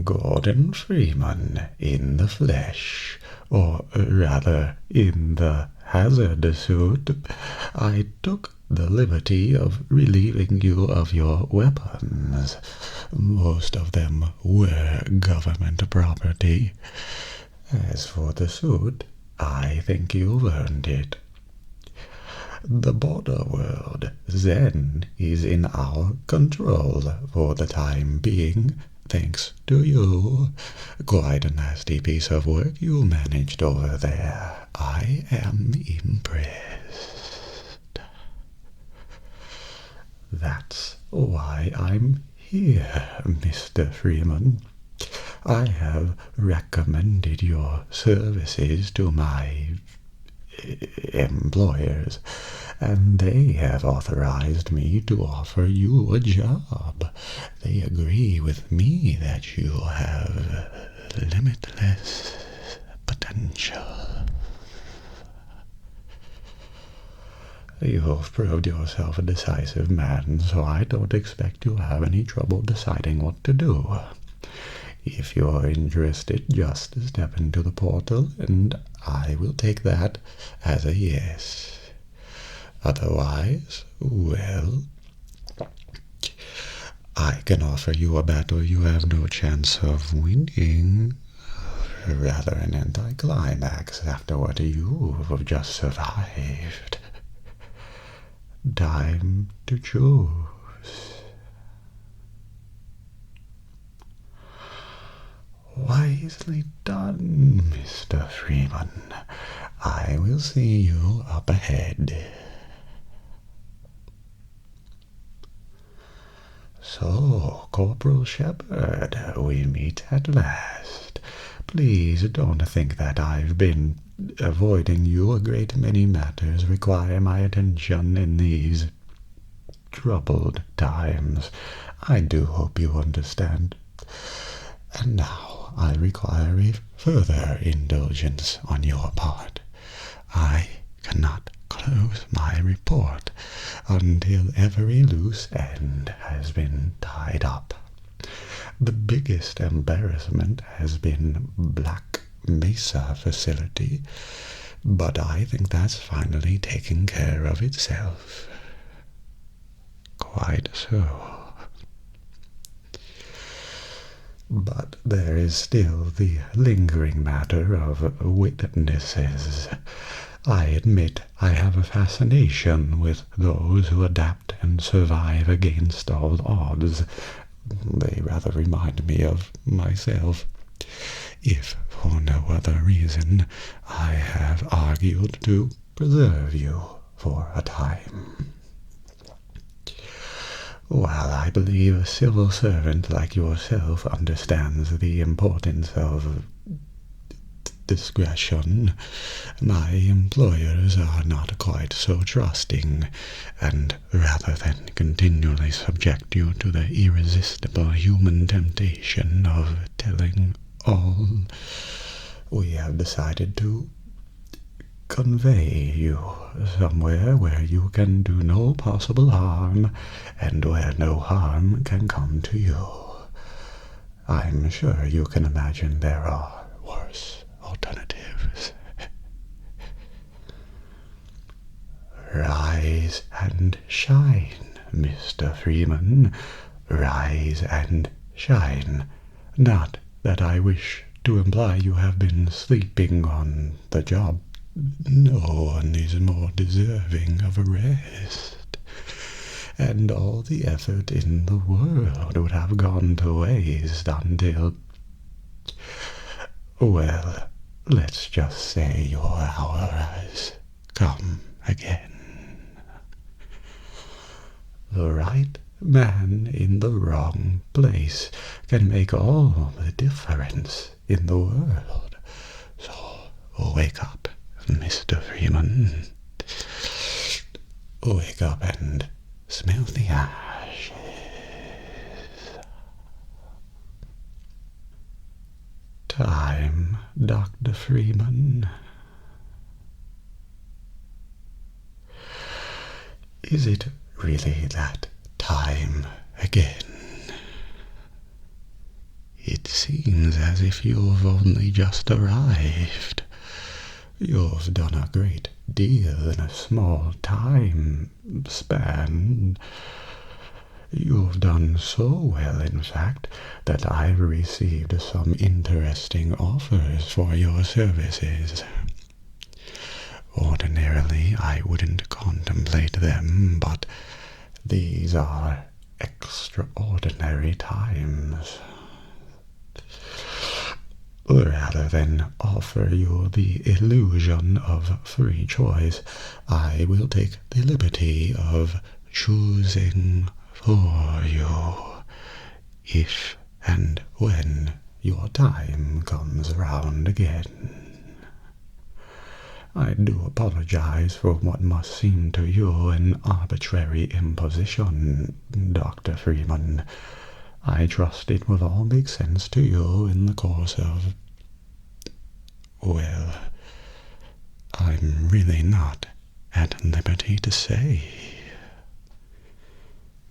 Gordon Freeman in the flesh, or rather in the hazard suit. I took the liberty of relieving you of your weapons. Most of them were government property. As for the suit, I think you've earned it. The border world, Zen, is in our control for the time being, thanks to you. Quite a nasty piece of work you managed over there. I am impressed. That's why I'm here, Mr. Freeman. I have recommended your services to my employers, and they have authorized me to offer you a job. They agree with me that you have limitless potential. You've proved yourself a decisive man, so I don't expect you'll have any trouble deciding what to do. If you're interested, just step into the portal, and I will take that as a yes. Otherwise, well, I can offer you a battle you have no chance of winning. Rather an anticlimax after what you've just survived. Time to choose. Wisely done, Mr. Freeman. I will see you up ahead. So, Corporal Shepard, we meet at last. Please don't think that I've been avoiding you. A great many matters require my attention in these troubled times. I do hope you understand. And now I require a further indulgence on your part. I cannot close my report until every loose end has been tied up. The biggest embarrassment has been Black Mesa facility, but I think that's finally taken care of itself. Quite so. But there is still the lingering matter of witnesses. I admit I have a fascination with those who adapt and survive against all odds. They rather remind me of myself. If for no other reason, I have argued to preserve you for a time. While I believe a civil servant like yourself understands the importance of discretion, my employers are not quite so trusting, and rather than continually subject you to the irresistible human temptation of telling all, we have decided to convey you somewhere where you can do no possible harm, and where no harm can come to you. I'm sure you can imagine there are worse alternatives. Rise and shine, Mr. Freeman. Rise and shine. Not that I wish to imply you have been sleeping on the job. No one is more deserving of a rest, and all the effort in the world would have gone to waste until, well, let's just say your hour has come again. The right man in the wrong place can make all the difference in the world. So wake up, Mr. Freeman. Wake up and smell the ashes. Time, Dr. Freeman. Is it really that time again? It seems seems as if you've only just arrived. You've done a great deal in a small time span. You've done so well, in fact, that I've received some interesting offers for your services. Ordinarily, I wouldn't contemplate them, but these are extraordinary times. Rather than offer you the illusion of free choice, I will take the liberty of choosing for you, if and when your time comes round again. I do apologize for what must seem to you an arbitrary imposition, Dr. Freeman. I trust it will all make sense to you in the course of... well, I'm really not at liberty to say.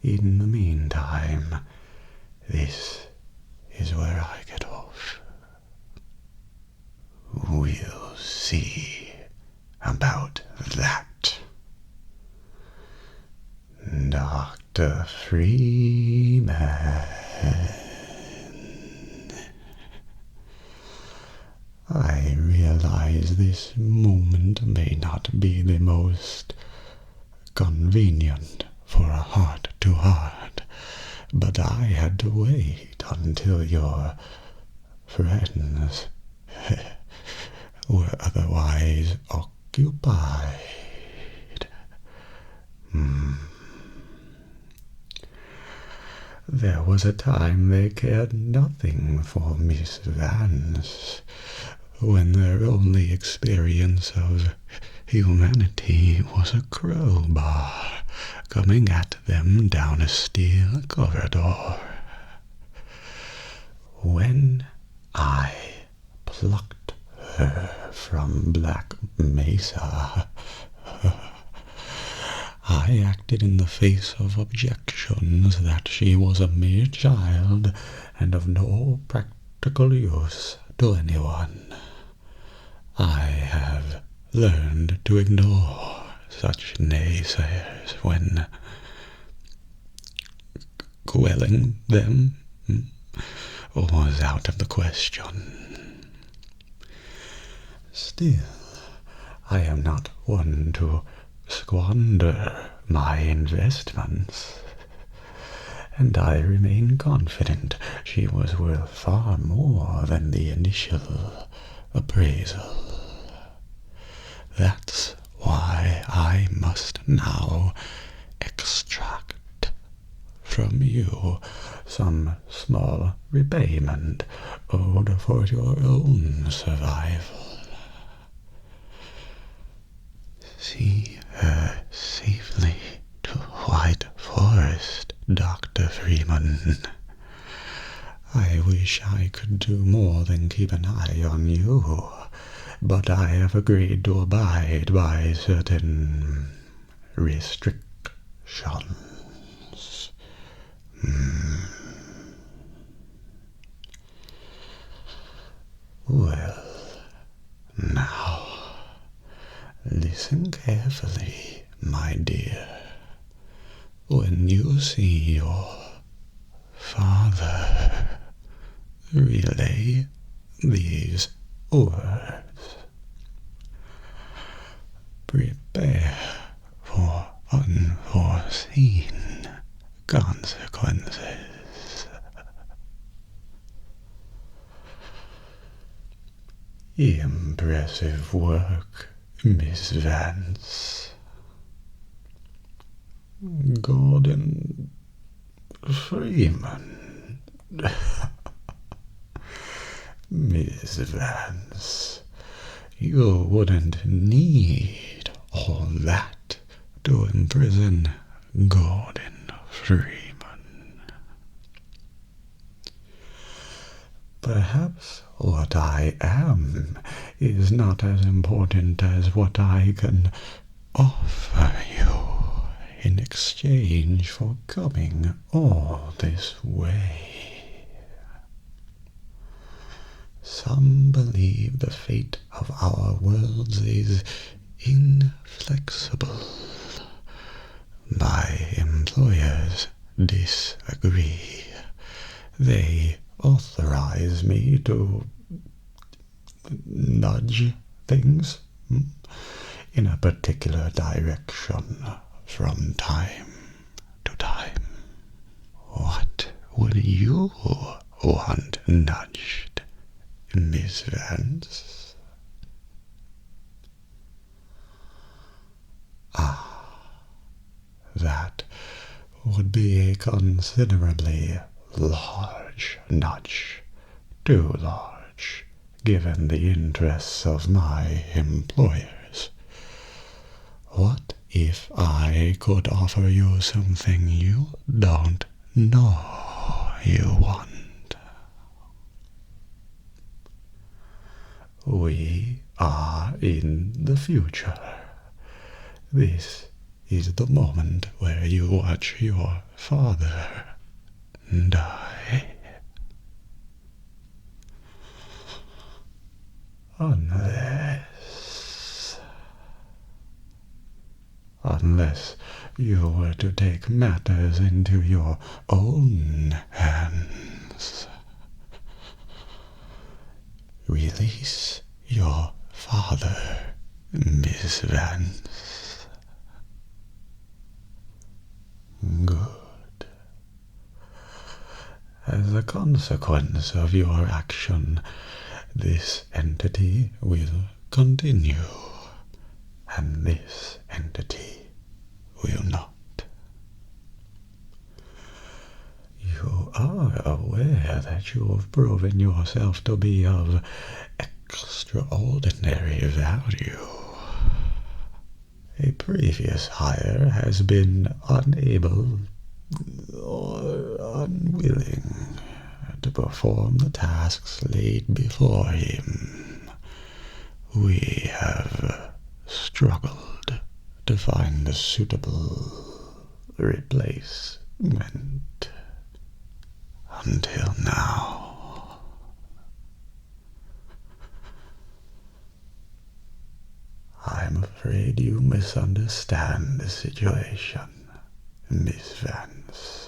In the meantime, this is where I get off. We'll see about that. Dr. Freeman. I realize this moment may not be the most convenient for a heart-to-heart, but I had to wait until your friends were otherwise occupied. There was a time they cared nothing for Miss Vance, when their only experience of humanity was a crowbar coming at them down a steel corridor. When I plucked her from Black Mesa, I acted in the face of objections that she was a mere child and of no practical use to anyone. I have learned to ignore such naysayers when quelling them was out of the question. Still, I am not one to squander my investments, and I remain confident she was worth far more than the initial appraisal. That's why I must now extract from you some small repayment owed for your own survival. See her safely to White Forest, Dr. Freeman. I wish I could do more than keep an eye on you, but I have agreed to abide by certain restrictions. Well, now, listen carefully, my dear. When you see your father, relay these words. Prepare for unforeseen consequences. Impressive work, Miss Vance. Gordon Freeman. Miss Vance, you wouldn't need all that to imprison Gordon Freeman. Perhaps what I am is not as important as what I can offer you in exchange for coming all this way. some believe the fate of our worlds is inflexible. My employers disagree. They authorize me to nudge things in a particular direction from time to time. What would you want nudged, Miss Vance? That would be a considerably large nudge. Too large, given the interests of my employers. What if I could offer you something you don't know you want? We are in the future. This is the moment where you watch your father die. Unless you were to take matters into your own hands. Release your father, Miss Vance. Good. As a consequence of your action, this entity will continue, and this entity will not. You are aware that you have proven yourself to be of extraordinary value. A previous hire has been unable or unwilling to perform the tasks laid before him. We have struggled to find a suitable replacement until now. I'm afraid you misunderstand the situation, Miss Vance.